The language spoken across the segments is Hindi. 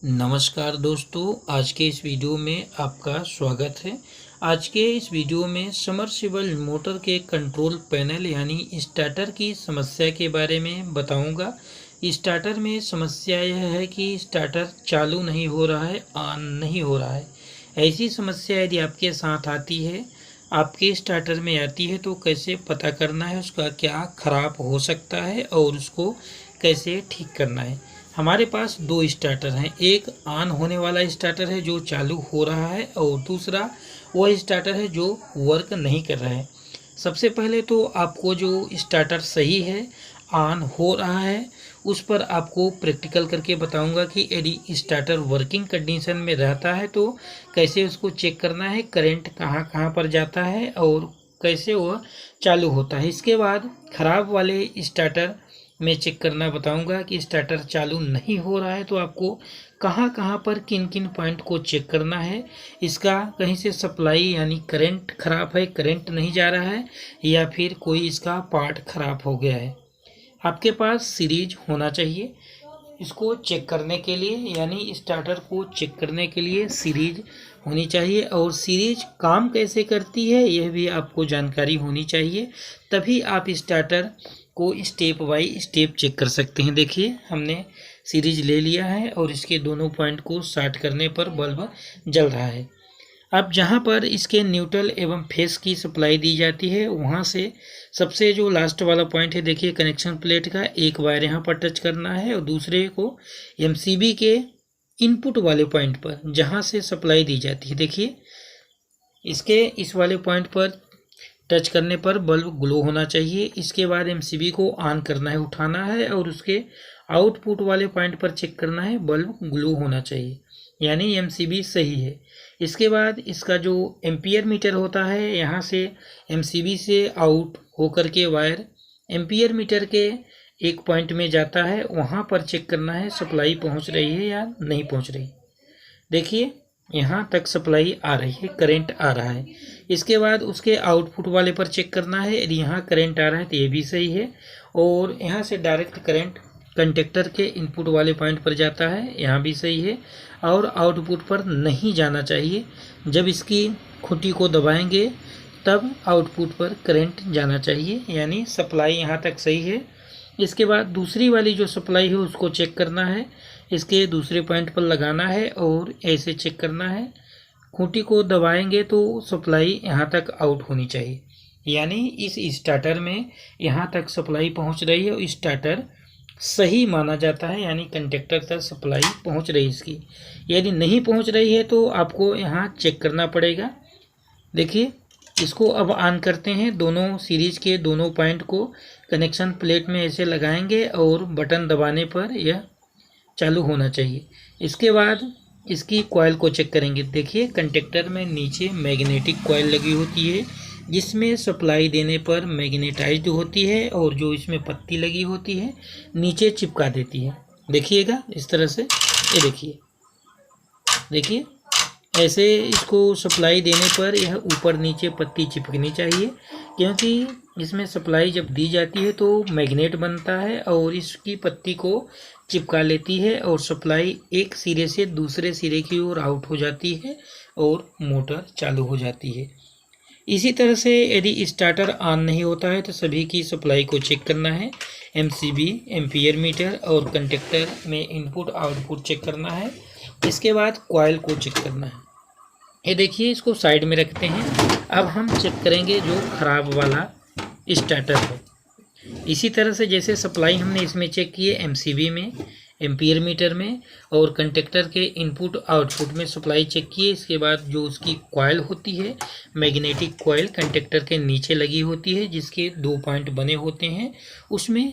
नमस्कार दोस्तों, आज के इस वीडियो में आपका स्वागत है। आज के इस वीडियो में समरसिबल मोटर के कंट्रोल पैनल यानी स्टार्टर की समस्या के बारे में बताऊंगा। स्टार्टर में समस्या यह है कि स्टार्टर चालू नहीं हो रहा है, ऑन नहीं हो रहा है। ऐसी समस्या यदि आपके साथ आती है, आपके स्टार्टर में आती है, तो कैसे पता करना है, उसका क्या खराब हो सकता है और उसको कैसे ठीक करना है। हमारे पास दो स्टार्टर हैं। एक ऑन होने वाला स्टार्टर है जो चालू हो रहा है, और दूसरा वह स्टार्टर है जो वर्क नहीं कर रहा है। सबसे पहले तो आपको जो स्टार्टर सही है, ऑन हो रहा है, उस पर आपको प्रैक्टिकल करके बताऊंगा कि यदि स्टार्टर वर्किंग कंडीशन में रहता है तो कैसे उसको चेक करना है, करंट कहाँ कहाँ पर जाता है और कैसे वह चालू होता है। इसके बाद ख़राब वाले स्टार्टर में चेक करना बताऊंगा कि स्टार्टर चालू नहीं हो रहा है तो आपको कहाँ कहाँ पर किन किन पॉइंट को चेक करना है। इसका कहीं से सप्लाई यानी करंट ख़राब है, करंट नहीं जा रहा है, या फिर कोई इसका पार्ट ख़राब हो गया है। आपके पास सीरीज होना चाहिए इसको चेक करने के लिए, यानी स्टार्टर को चेक करने के लिए सीरीज होनी चाहिए। और सीरीज काम कैसे करती है यह भी आपको जानकारी होनी चाहिए, तभी आप स्टार्टर को स्टेप बाय स्टेप चेक कर सकते हैं। देखिए, हमने सीरीज ले लिया है और इसके दोनों पॉइंट को शॉर्ट करने पर बल्ब जल रहा है। अब जहाँ पर इसके न्यूट्रल एवं फेस की सप्लाई दी जाती है, वहाँ से सबसे जो लास्ट वाला पॉइंट है, देखिए कनेक्शन प्लेट का एक वायर यहाँ पर टच करना है और दूसरे को एमसीबी के इनपुट वाले पॉइंट पर जहाँ से सप्लाई दी जाती है, देखिए इसके इस वाले पॉइंट पर टच करने पर बल्ब ग्लो होना चाहिए। इसके बाद एमसीबी को ऑन करना है, उठाना है, और उसके आउटपुट वाले पॉइंट पर चेक करना है, बल्ब ग्लो होना चाहिए, यानी एमसीबी सही है। इसके बाद इसका जो एम्पियर मीटर होता है, यहाँ से एमसीबी से आउट होकर के वायर एम्पियर मीटर के एक पॉइंट में जाता है, वहाँ पर चेक करना है सप्लाई पहुँच रही है या नहीं पहुँच रही। देखिए, यहाँ तक सप्लाई आ रही है, करंट आ रहा है। इसके बाद उसके आउटपुट वाले पर चेक करना है, यदि यहाँ करंट आ रहा है तो ये भी सही है, और यहाँ से डायरेक्ट करंट कंडक्टर के इनपुट वाले पॉइंट पर जाता है, यहाँ भी सही है, और आउटपुट पर नहीं जाना चाहिए। जब इसकी खूंटी को दबाएंगे तब आउटपुट पर करंट जाना चाहिए, यानी सप्लाई यहाँ तक सही है। इसके बाद दूसरी वाली जो सप्लाई है उसको चेक करना है, इसके दूसरे पॉइंट पर लगाना है और ऐसे चेक करना है। खूंटी को दबाएंगे तो सप्लाई यहाँ तक आउट होनी चाहिए, यानी इस स्टार्टर में यहाँ तक सप्लाई पहुँच रही है और स्टार्टर सही माना जाता है, यानी कंडक्टर तक सप्लाई पहुँच रही है इसकी। यदि नहीं पहुँच रही है तो आपको यहाँ चेक करना पड़ेगा। देखिए, इसको अब ऑन करते हैं। दोनों सीरीज के दोनों पॉइंट को कनेक्शन प्लेट में ऐसे लगाएंगे और बटन दबाने पर यह चालू होना चाहिए। इसके बाद इसकी कॉइल को चेक करेंगे। देखिए, कंडक्टर में नीचे मैग्नेटिक कॉइल लगी होती है, जिसमें सप्लाई देने पर मैग्नेटाइज्ड होती है, और जो इसमें पत्ती लगी होती है नीचे चिपका देती है। देखिएगा इस तरह से, ये देखिए ऐसे इसको सप्लाई देने पर यह ऊपर नीचे पत्ती चिपकनी चाहिए, क्योंकि इसमें सप्लाई जब दी जाती है तो मैग्नेट बनता है और इसकी पत्ती को चिपका लेती है, और सप्लाई एक सिरे से दूसरे सिरे की ओर आउट हो जाती है और मोटर चालू हो जाती है। इसी तरह से यदि स्टार्टर ऑन नहीं होता है तो सभी की सप्लाई को चेक करना है। एमसीबी, एम्पियर मीटर और कंडक्टर में इनपुट आउटपुट चेक करना है। इसके बाद कॉइल को चेक करना है। ये देखिए, इसको साइड में रखते हैं। अब हम चेक करेंगे जो ख़राब वाला स्टार्टर है। इसी तरह से जैसे सप्लाई हमने इसमें चेक की है, एमसीबी में, एम्पियर मीटर में और कंडक्टर के इनपुट आउटपुट में सप्लाई चेक की है। इसके बाद जो उसकी कॉइल होती है, मैग्नेटिक कॉइल कंडक्टर के नीचे लगी होती है, जिसके दो पॉइंट बने होते हैं, उसमें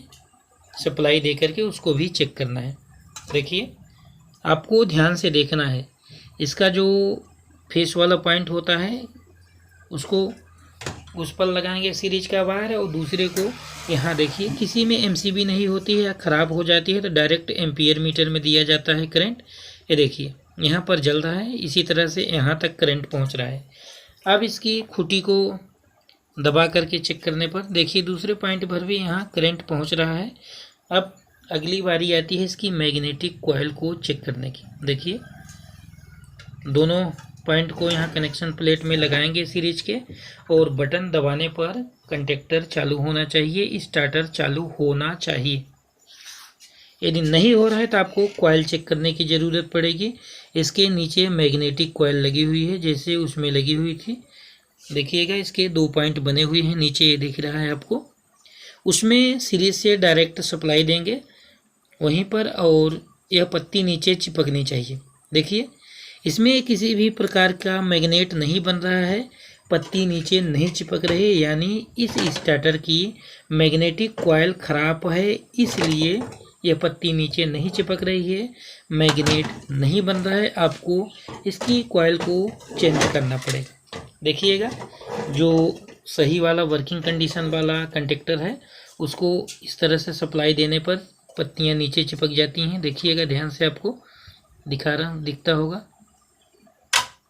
सप्लाई दे करके उसको भी चेक करना है। देखिए, आपको ध्यान से देखना है। इसका जो फेस वाला पॉइंट होता है उसको उस पर लगाएंगे सीरीज का वायर, और दूसरे को यहाँ देखिए, किसी में एमसीबी नहीं होती है या ख़राब हो जाती है तो डायरेक्ट एम्पियर मीटर में दिया जाता है करंट। ये देखिए, यहाँ पर जल रहा है, इसी तरह से यहाँ तक करंट पहुँच रहा है। अब इसकी खूंटी को दबा करके चेक करने पर देखिए दूसरे पॉइंट पर भी यहाँ करंट पहुँच रहा है। अब अगली बारी आती है इसकी मैग्नेटिक कॉइल को चेक करने की। देखिए दोनों पॉइंट को यहाँ कनेक्शन प्लेट में लगाएंगे सीरीज के, और बटन दबाने पर कंडक्टर चालू होना चाहिए, स्टार्टर चालू होना चाहिए। यदि नहीं हो रहा है तो आपको कॉइल चेक करने की ज़रूरत पड़ेगी। इसके नीचे मैग्नेटिक कॉइल लगी हुई है जैसे उसमें लगी हुई थी। देखिएगा इसके 2 पॉइंट बने हुए हैं नीचे, ये दिख रहा है आपको। उसमें सीरीज से डायरेक्ट सप्लाई देंगे वहीं पर, और यह पत्ती नीचे चिपकनी चाहिए। देखिए इसमें किसी भी प्रकार का मैग्नेट नहीं बन रहा है, पत्ती नीचे नहीं चिपक रही, यानी इस स्टार्टर की मैग्नेटिक कॉइल खराब है, इसलिए यह पत्ती नीचे नहीं चिपक रही है, मैग्नेट नहीं बन रहा है। आपको इसकी कॉइल को चेंज करना पड़ेगा। देखिएगा जो सही वाला वर्किंग कंडीशन वाला कंडक्टर है उसको इस तरह से सप्लाई देने पर पत्तियां नीचे चिपक जाती हैं। देखिएगा ध्यान से, आपको दिखता होगा।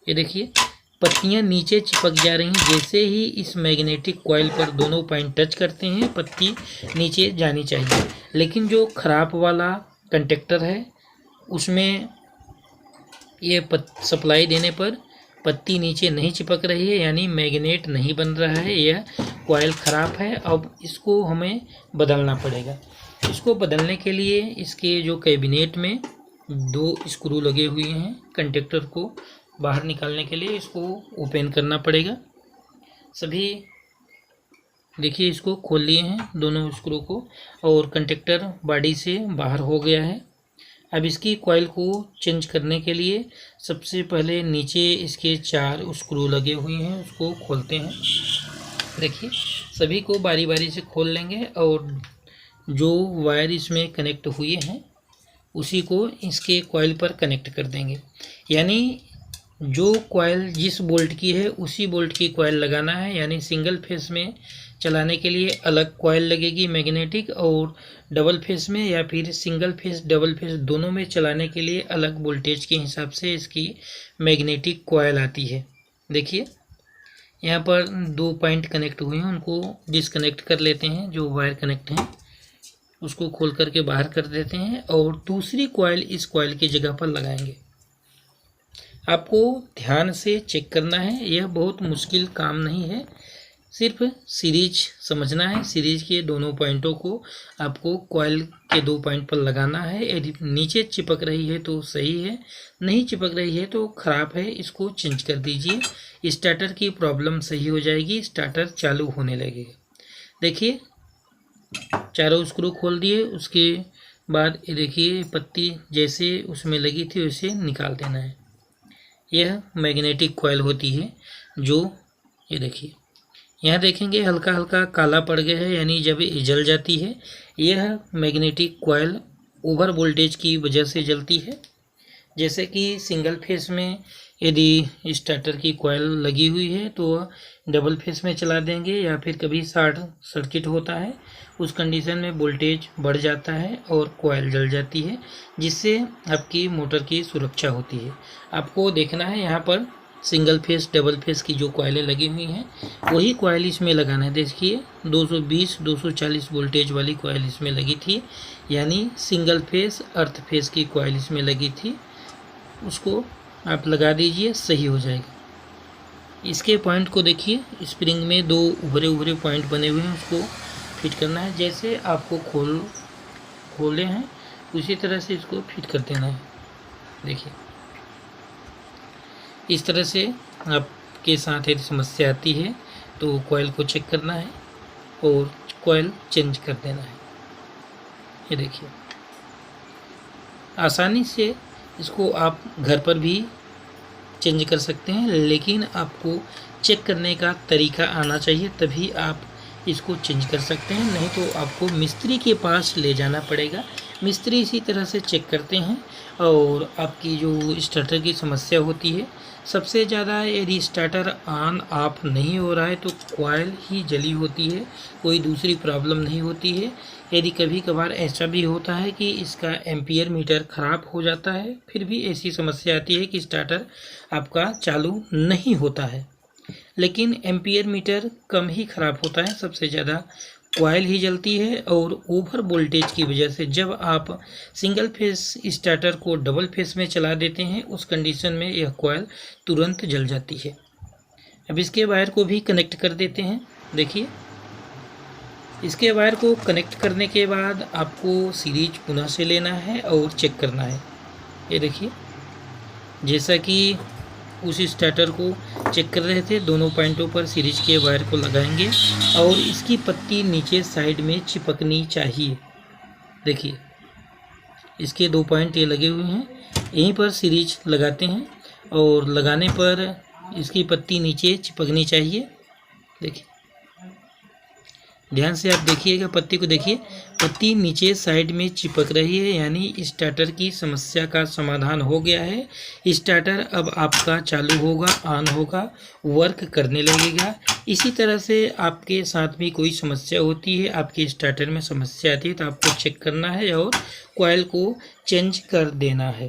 ये देखिए पत्तियां नीचे चिपक जा रही हैं। जैसे ही इस मैग्नेटिक कॉइल पर दोनों पॉइंट टच करते हैं पत्ती नीचे जानी चाहिए। लेकिन जो खराब वाला कंडक्टर है उसमें ये सप्लाई देने पर पत्ती नीचे नहीं चिपक रही है, यानी मैग्नेट नहीं बन रहा है, यह कॉइल ख़राब है। अब इसको हमें बदलना पड़ेगा। इसको बदलने के लिए इसके जो कैबिनेट में 2 स्क्रू लगे हुए हैं, कंडक्टर को बाहर निकालने के लिए इसको ओपन करना पड़ेगा। सभी देखिए इसको खोल लिए हैं दोनों स्क्रू को, और कंडक्टर बॉडी से बाहर हो गया है। अब इसकी कॉइल को चेंज करने के लिए सबसे पहले नीचे इसके 4 स्क्रू लगे हुए हैं, उसको खोलते हैं। देखिए सभी को बारी बारी से खोल लेंगे, और जो वायर इसमें कनेक्ट हुए हैं उसी को इसके कॉइल पर कनेक्ट कर देंगे। यानी जो कॉइल जिस बोल्ट की है उसी बोल्ट की कॉइल लगाना है, यानी सिंगल फेस में चलाने के लिए अलग कॉइल लगेगी मैग्नेटिक, और डबल फेस में या फिर सिंगल फेस डबल फेस दोनों में चलाने के लिए अलग वोल्टेज के हिसाब से इसकी मैग्नेटिक कॉइल आती है। देखिए यहाँ पर 2 पॉइंट कनेक्ट हुए हैं, उनको डिसकनेक्ट कर लेते हैं। जो वायर कनेक्ट हैं उसको खोल करके बाहर कर देते हैं, और दूसरी कॉइल इस कॉइल की जगह पर लगाएंगे। आपको ध्यान से चेक करना है, यह बहुत मुश्किल काम नहीं है, सिर्फ सीरीज समझना है। सीरीज के दोनों पॉइंटों को आपको कॉइल के 2 पॉइंट पर लगाना है। यदि नीचे चिपक रही है तो सही है, नहीं चिपक रही है तो ख़राब है, इसको चेंज कर दीजिए। स्टार्टर की प्रॉब्लम सही हो जाएगी, स्टार्टर चालू होने लगेगा। देखिए चारों स्क्रू खोल दिए, उसके बाद ये देखिए पत्ती जैसे उसमें लगी थी वैसे निकाल देना है। यह मैग्नेटिक कॉइल होती है जो ये देखिए यहाँ देखेंगे हल्का हल्का काला पड़ गया है, यानी जब ये जल जाती है। यह मैग्नेटिक कॉइल ओवर वोल्टेज की वजह से जलती है। जैसे कि सिंगल फेस में यदि स्टार्टर की कॉइल लगी हुई है तो डबल फेस में चला देंगे, या फिर कभी शॉर्ट सर्किट होता है, उस कंडीशन में वोल्टेज बढ़ जाता है और कॉइल जल जाती है, जिससे आपकी मोटर की सुरक्षा होती है। आपको देखना है यहाँ पर सिंगल फेस डबल फेस की जो कॉइलें लगी हुई हैं वही कॉइल इसमें लगाना है। देखिए 220-240 वोल्टेज वाली कॉइल इसमें लगी थी, यानी सिंगल फेस अर्थ फेस की कॉइल इसमें लगी थी, उसको आप लगा दीजिए, सही हो जाएगा। इसके पॉइंट को देखिए, स्प्रिंग में 2 उभरे उभरे पॉइंट बने हुए हैं, उसको फिट करना है। जैसे आपको खोले हैं उसी तरह से इसको फिट कर देना है। देखिए इस तरह से आपके साथ यदि समस्या आती है तो कॉइल को चेक करना है और कॉइल चेंज कर देना है। ये देखिए आसानी से इसको आप घर पर भी चेंज कर सकते हैं, लेकिन आपको चेक करने का तरीका आना चाहिए, तभी आप इसको चेंज कर सकते हैं। नहीं तो आपको मिस्त्री के पास ले जाना पड़ेगा। मिस्त्री इसी तरह से चेक करते हैं। और आपकी जो स्टार्टर की समस्या होती है, सबसे ज़्यादा यदि स्टार्टर ऑन ऑफ नहीं हो रहा है तो कॉइल ही जली होती है, कोई दूसरी प्रॉब्लम नहीं होती है। यदि कभी कभार ऐसा भी होता है कि इसका एम्पियर मीटर ख़राब हो जाता है, फिर भी ऐसी समस्या आती है कि स्टार्टर आपका चालू नहीं होता है, लेकिन एम्पियर मीटर कम ही ख़राब होता है। सबसे ज़्यादा कॉइल ही जलती है और ओवर वोल्टेज की वजह से जब आप सिंगल फेस स्टार्टर को डबल फेस में चला देते हैं उस कंडीशन में यह कॉइल तुरंत जल जाती है। अब इसके वायर को भी कनेक्ट कर देते हैं। देखिए, इसके वायर को कनेक्ट करने के बाद आपको सीरीज पुनः से लेना है और चेक करना है। ये देखिए, जैसा कि उस स्टार्टर को चेक कर रहे थे, दोनों पॉइंटों पर सीरीज के वायर को लगाएंगे और इसकी पत्ती नीचे साइड में चिपकनी चाहिए। देखिए, इसके 2 पॉइंट ये लगे हुए हैं, यहीं पर सीरीज लगाते हैं और लगाने पर इसकी पत्ती नीचे चिपकनी चाहिए। देखिए, ध्यान से आप देखिएगा, पत्ती को देखिए, पत्ती नीचे साइड में चिपक रही है, यानी स्टार्टर की समस्या का समाधान हो गया है। स्टार्टर अब आपका चालू होगा, ऑन होगा, वर्क करने लगेगा। इसी तरह से आपके साथ भी कोई समस्या होती है, आपके स्टार्टर में समस्या आती है तो आपको चेक करना है और कॉइल को चेंज कर देना है।